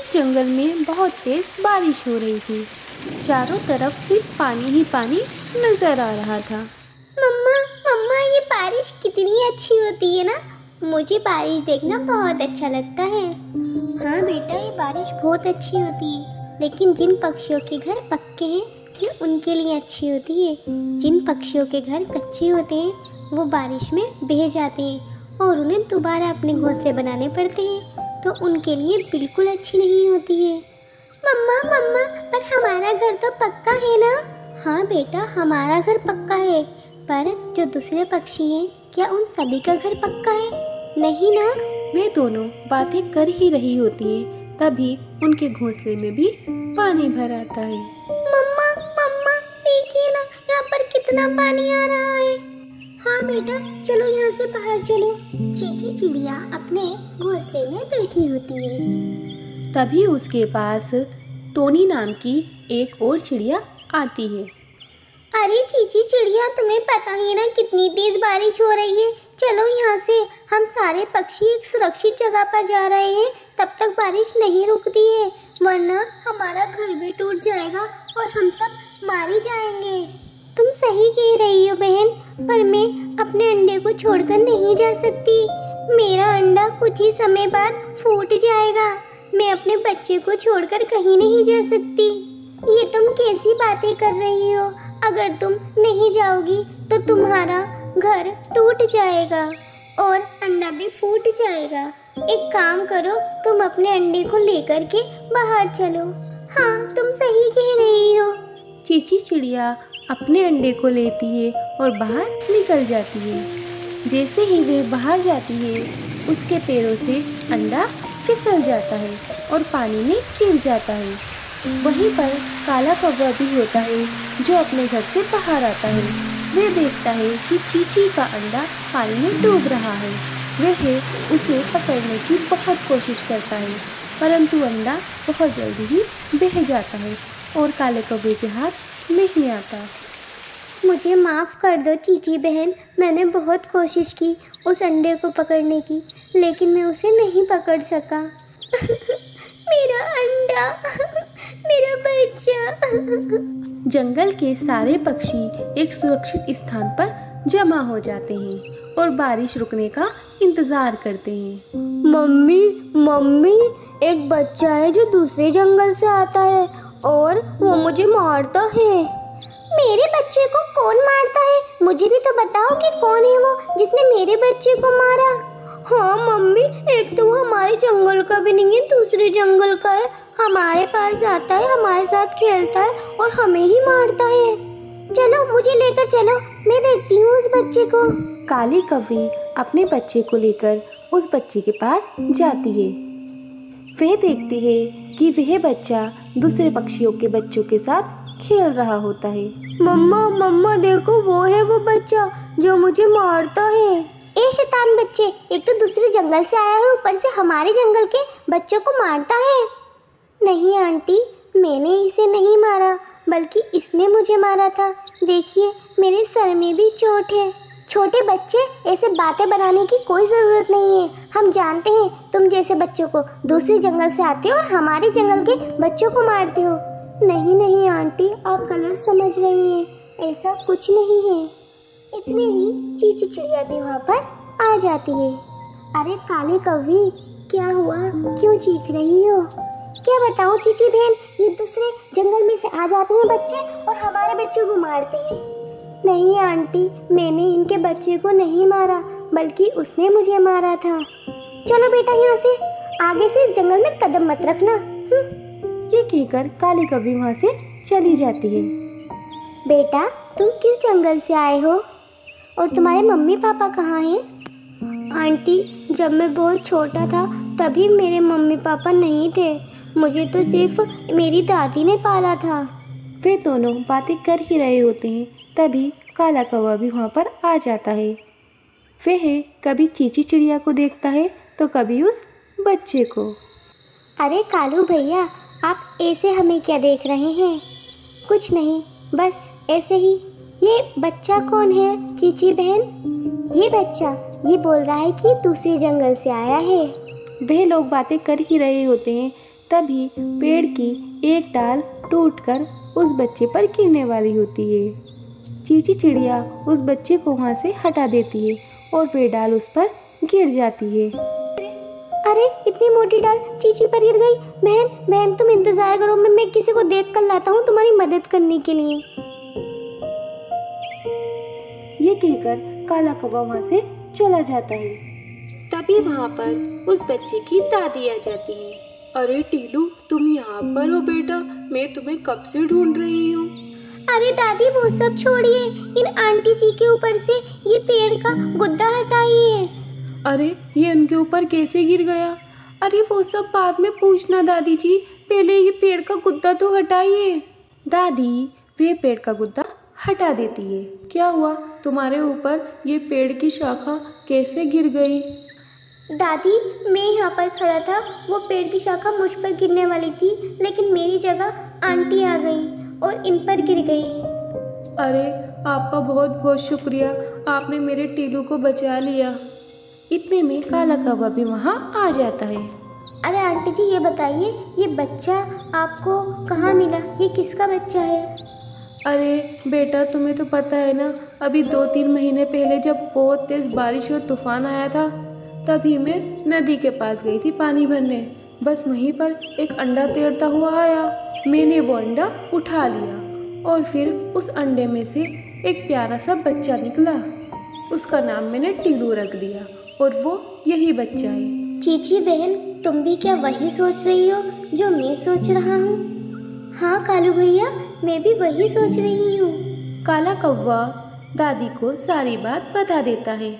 इस जंगल में बहुत तेज बारिश हो रही थी। चारों तरफ सिर्फ पानी ही पानी नजर आ रहा था। मम्मा मम्मा, ये बारिश कितनी अच्छी होती है ना। मुझे बारिश देखना बहुत अच्छा लगता है। हाँ बेटा, ये बारिश बहुत अच्छी होती है, लेकिन जिन पक्षियों के घर पक्के हैं ये उनके लिए अच्छी होती है। जिन पक्षियों के घर कच्चे होते हैं वो बारिश में बह जाते हैं और उन्हें दोबारा अपने घोंसले बनाने पड़ते हैं, तो उनके लिए बिल्कुल अच्छी नहीं होती है। मम्मा मम्मा, पर हमारा घर तो पक्का है ना। हाँ बेटा, हमारा घर पक्का है, पर जो दूसरे पक्षी हैं क्या उन सभी का घर पक्का है? नहीं ना। वे दोनों बातें कर ही रही होती हैं, तभी उनके घोंसले में भी पानी भर आता है। मम्मा मम्मा, देखिए ना, यहाँ पर कितना पानी आ रहा है। हाँ बेटा, चलो यहाँ से बाहर चलो। चीची चिड़िया अपने घोंसले में बैठी होती है। तभी उसके पास टोनी नाम की एक और चिड़िया आती है। अरे चीची चिड़िया, तुम्हें पता ही ना कितनी तेज बारिश हो रही है। चलो यहाँ से, हम सारे पक्षी एक सुरक्षित जगह पर जा रहे हैं, तब तक बारिश नहीं रुकती है, वरना हमारा घर भी टूट जाएगा और हम सब मारे जाएंगे। तुम सही कह रही हो बहन, पर मैं अपने अंडे को छोड़कर नहीं जा सकती। मेरा अंडा कुछ ही समय बाद फूट जाएगा। मैं अपने बच्चे को छोड़कर कहीं नहीं जा सकती। ये तुम कैसी बातें कर रही हो? अगर तुम नहीं जाओगी तो तुम्हारा घर टूट जाएगा और अंडा भी फूट जाएगा। एक काम करो, तुम अपने अंडे को लेकर के बाहर चलो। हाँ, तुम सही कह रही हो। चीची चिड़िया अपने अंडे को लेती है और बाहर निकल जाती है। जैसे ही वह बाहर जाती है, उसके पैरों से अंडा फिसल जाता है और पानी में गिर जाता है। वहीं पर काला कौवा भी होता है जो अपने घर से बाहर आता है। वह देखता है कि चीची का अंडा पानी में डूब रहा है। वह उसे पकड़ने की बहुत कोशिश करता है, परंतु अंडा बहुत जल्दी ही बह जाता है और काले कौवे के हाथ नहीं आता। मुझे माफ़ कर दो चीची बहन, मैंने बहुत कोशिश की उस अंडे को पकड़ने की, लेकिन मैं उसे नहीं पकड़ सका। मेरा अंडा, मेरा बच्चा। जंगल के सारे पक्षी एक सुरक्षित स्थान पर जमा हो जाते हैं और बारिश रुकने का इंतजार करते हैं। मम्मी मम्मी, एक बच्चा है जो दूसरे जंगल से आता है और वो मुझे मारता है। मेरे बच्चे को कौन मारता है? मुझे भी तो बताओ कि कौन है वो जिसने मेरे बच्चे को मारा। हाँ मम्मी, एक तो वो हमारे जंगल का भी नहीं है, दूसरे जंगल का है। हमारे पास आता है, हमारे साथ खेलता है और हमें ही मारता है। चलो मुझे लेकर चलो, मैं देखती हूँ उस बच्चे को। काली कौवी अपने बच्चे को लेकर उस बच्चे के पास जाती है। वह देखती है कि वह बच्चा दूसरे पक्षियों के बच्चों के साथ खेल रहा होता है। मम्मा मम्मा, देखो वो है वो बच्चा जो मुझे मारता है। ए शैतान बच्चे, एक तो दूसरे जंगल से आया है, ऊपर से हमारे जंगल के बच्चों को मारता है। नहीं आंटी, मैंने इसे नहीं मारा, बल्कि इसने मुझे मारा था। देखिए, मेरे सर में भी चोट है। छोटे बच्चे, ऐसे बातें बनाने की कोई ज़रूरत नहीं है। हम जानते हैं तुम जैसे बच्चों को दूसरे जंगल से आते हो और हमारे जंगल के बच्चों को मारते हो। नहीं नहीं आंटी, आप गलत समझ रही हैं, ऐसा कुछ नहीं है। इतने ही चीची चिड़िया भी वहाँ पर आ जाती है। अरे काले कौवी, क्या हुआ? क्यों चीख रही हो? क्या बताऊँ चीची बहन, ये दूसरे जंगल में से आ जाते हैं बच्चे और हमारे बच्चों को मारते हैं। नहीं आंटी, मैंने इनके बच्चे को नहीं मारा, बल्कि उसने मुझे मारा था। चलो बेटा, यहाँ से आगे से जंगल में कदम मत रखना। ये कहकर काली कौवी वहाँ से चली जाती है। बेटा, तुम किस जंगल से आए हो और तुम्हारे मम्मी पापा कहाँ हैं? आंटी, जब मैं बहुत छोटा था तभी मेरे मम्मी पापा नहीं थे। मुझे तो सिर्फ मेरी दादी ने पाला था। वे दोनों बातें कर ही रहे होते हैं, तभी काला कौवा भी वहाँ पर आ जाता है। वह कभी चीची चिड़िया को देखता है तो कभी उस बच्चे को। अरे कालू भैया, आप ऐसे हमें क्या देख रहे हैं? कुछ नहीं, बस ऐसे ही। ये बच्चा कौन है चीची बहन? ये बच्चा ये बोल रहा है कि दूसरे जंगल से आया है। वह लोग बातें कर ही रहे होते हैं, तभी पेड़ की एक डाल टूटकर उस बच्चे पर गिरने वाली होती है। चींची चिड़िया उस बच्चे को वहाँ से हटा देती है और वे डाल उस पर गिर जाती है। अरे इतनी मोटी डाल चींची पर गिर गई। बहन बहन तुम इंतजार करो, मैं किसी को देख कर लाता हूँ तुम्हारी मदद करने के लिए। ये कहकर काला कौवा वहाँ से चला जाता है। तभी वहाँ पर उस बच्चे की दादी आ जाती है। अरे टीलू, तुम यहाँ पर हो बेटा, मैं तुम्हें कब से ढूंढ रही हूँ। अरे दादी वो सब छोड़िए, इन आंटी जी के ऊपर से ये पेड़ का गुद्दा हटाइए। अरे ये उनके ऊपर कैसे गिर गया? अरे वो सब बाद में पूछना दादी जी, पहले ये पेड़ का गुद्दा तो हटाइए। दादी वह पेड़ का गुद्दा हटा देती है। क्या हुआ, तुम्हारे ऊपर ये पेड़ की शाखा कैसे गिर गई? दादी मैं यहाँ पर खड़ा था, वो पेड़ की शाखा मुझ पर गिरने वाली थी, लेकिन मेरी जगह आंटी आ गई और इन पर गिर गई। अरे आपका बहुत बहुत शुक्रिया, आपने मेरे टीलू को बचा लिया। इतने में काला कौवा भी वहाँ आ जाता है। अरे आंटी जी ये बताइए, ये बच्चा आपको कहाँ मिला? ये किसका बच्चा है? अरे बेटा तुम्हें तो पता है ना, अभी 2-3 महीने पहले जब बहुत तेज़ बारिश और तूफान आया था, तभी मैं नदी के पास गई थी पानी भरने। बस वहीं पर एक अंडा तैरता हुआ आया। मैंने वो अंडा उठा लिया और फिर उस अंडे में से एक प्यारा सा बच्चा निकला। उसका नाम मैंने टीलू रख दिया और वो यही बच्चा है। चीची बहन, तुम भी क्या वही सोच रही हो जो मैं सोच रहा हूँ? हाँ कालू भैया, मैं भी वही सोच रही हूँ। काला कौवा दादी को सारी बात बता देता है।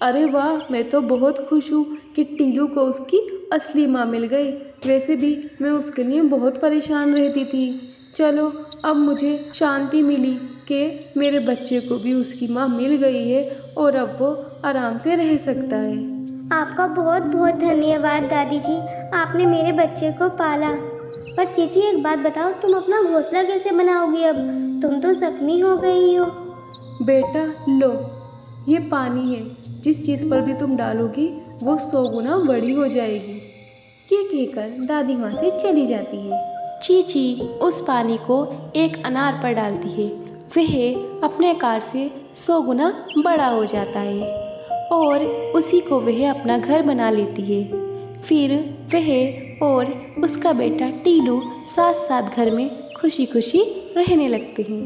अरे वाह, मैं तो बहुत खुश हूँ कि टीलू को उसकी असली माँ मिल गई। वैसे भी मैं उसके लिए बहुत परेशान रहती थी। चलो अब मुझे शांति मिली कि मेरे बच्चे को भी उसकी माँ मिल गई है और अब वो आराम से रह सकता है। आपका बहुत बहुत धन्यवाद दादी जी, आपने मेरे बच्चे को पाला। पर चीची एक बात बताओ, तुम अपना घोंसला कैसे बनाओगी? अब तुम तो जख्मी हो गई हो। बेटा लो, ये पानी है, जिस चीज़ पर भी तुम डालोगी वो 100 गुना बड़ी हो जाएगी। ये कहकर दादी वहाँ से चली जाती है। चीची उस पानी को एक अनार पर डालती है। वह अपने आकार से 100 गुना बड़ा हो जाता है और उसी को वह अपना घर बना लेती है। फिर वह और उसका बेटा टीलू साथ साथ घर में खुशी खुशी रहने लगते हैं।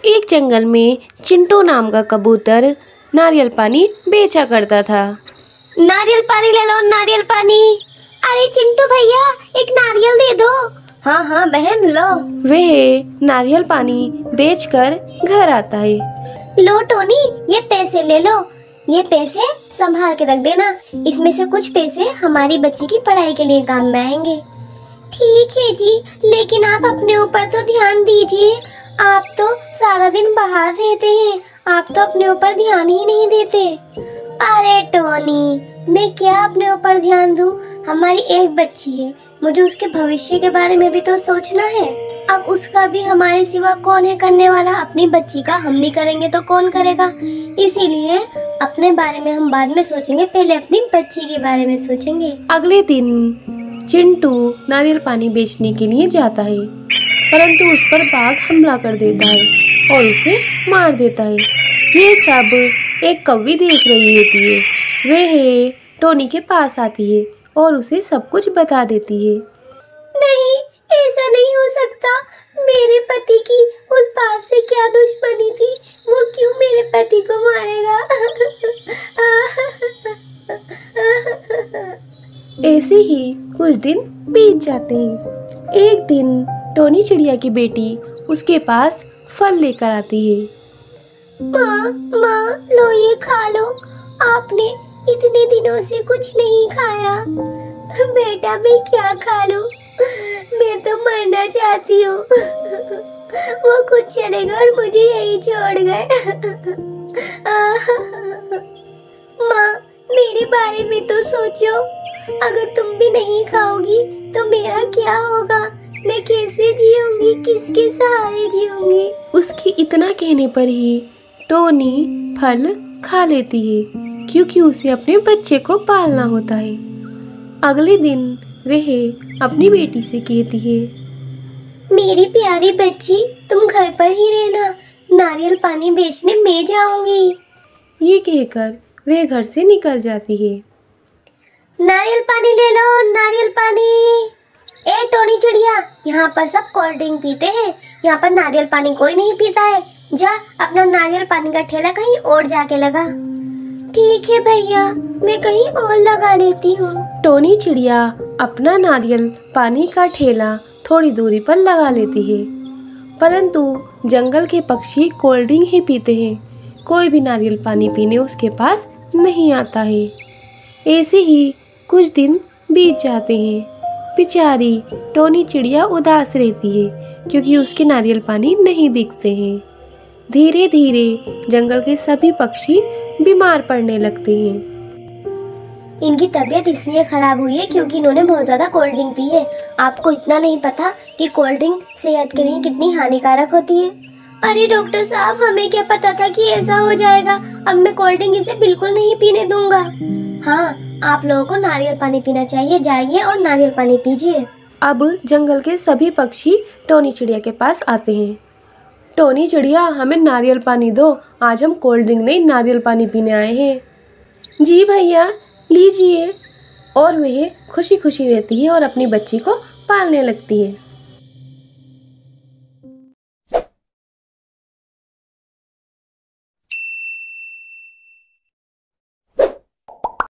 एक जंगल में चिंटू नाम का कबूतर नारियल पानी बेचा करता था। नारियल पानी ले लो, नारियल पानी। अरे चिंटू भैया एक नारियल दे दो। हाँ हाँ बहन लो। वह नारियल पानी बेचकर घर आता है। लो टोनी, ये पैसे ले लो, ये पैसे संभाल के रख देना, इसमें से कुछ पैसे हमारी बच्ची की पढ़ाई के लिए काम में आएंगे। ठीक है जी, लेकिन आप अपने ऊपर तो ध्यान दीजिए, आप तो सारा दिन बाहर रहते हैं, आप तो अपने ऊपर ध्यान ही नहीं देते। अरे टोनी, मैं क्या अपने ऊपर ध्यान दूं? हमारी एक बच्ची है, मुझे उसके भविष्य के बारे में भी तो सोचना है। अब उसका भी हमारे सिवा कौन है करने वाला? अपनी बच्ची का हम नहीं करेंगे तो कौन करेगा? इसीलिए अपने बारे में हम बाद में सोचेंगे, पहले अपनी बच्ची के बारे में सोचेंगे। अगले दिन चिंटू नारियल पानी बेचने के लिए जाता है, परंतु उस पर बाघ हमला कर देता है और उसे मार देता है। ये सब एक कौवी देख रही होती है। वह टोनी के पास आती है और उसे सब कुछ बता देती है। नहीं, ऐसा नहीं हो सकता। मेरे पति की उस बाघ से क्या दुश्मनी थी? वो क्यों मेरे पति को मारेगा? ऐसे ही कुछ दिन बीत जाते हैं। एक दिन टोनी चिड़िया की बेटी उसके पास फल लेकर आती है। माँ माँ लो ये खा लो, आपने इतने दिनों से कुछ नहीं खाया। बेटा मैं क्या खा लूं? मैं तो मरना चाहती हूँ। वो खुद चले गए और मुझे यही छोड़ गए। माँ मेरे बारे में तो सोचो, अगर तुम भी नहीं खाओगी तो मेरा क्या होगा? मैं कैसे जीऊंगी, किसके सहारे जीऊंगी? उसकी इतना कहने पर ही टोनी फल खा लेती है, क्योंकि उसे अपने बच्चे को पालना होता है। अगले दिन वह अपनी बेटी से कहती है, मेरी प्यारी बच्ची, तुम घर पर ही रहना, नारियल पानी बेचने मैं जाऊंगी। ये कहकर वह घर से निकल जाती है। नारियल पानी ले लो, नारियल पानी। ए टोनी चिड़िया, यहाँ पर सब कोल्ड ड्रिंक पीते हैं, यहाँ पर नारियल पानी कोई नहीं पीता है। जा अपना नारियल पानी का ठेला कहीं और जाके लगा। ठीक है भैया, मैं कहीं और लगा लेती हूँ। टोनी चिड़िया अपना नारियल पानी का ठेला थोड़ी दूरी पर लगा लेती है, परंतु जंगल के पक्षी कोल्ड ड्रिंक ही पीते हैं, कोई भी नारियल पानी पीने उसके पास नहीं आता है। ऐसे ही कुछ दिन बीत जाते हैं। बेचारी टोनी चिड़िया उदास रहती है क्योंकि उसके नारियल पानी नहीं बिकते हैं। धीरे धीरे जंगल के सभी पक्षी बीमार पड़ने लगते हैं। इनकी तबीयत इसलिए खराब हुई है क्योंकि इन्होंने बहुत ज़्यादा कोल्ड ड्रिंक पी है। आपको इतना नहीं पता कि कोल्ड ड्रिंक सेहत के लिए कितनी हानिकारक होती है। अरे डॉक्टर साहब, हमें क्या पता था कि ऐसा हो जाएगा। अब मैं कोल्ड ड्रिंक इसे बिल्कुल नहीं पीने दूंगा। हाँ, आप लोगों को नारियल पानी पीना चाहिए। जाइए और नारियल पानी पीजिए। अब जंगल के सभी पक्षी टोनी चिड़िया के पास आते हैं। टोनी चिड़िया, हमें नारियल पानी दो, आज हम कोल्ड ड्रिंक नहीं नारियल पानी पीने आए हैं। जी भैया, लीजिए। और वह खुशी खुशी रहती है और अपनी बच्ची को पालने लगती है।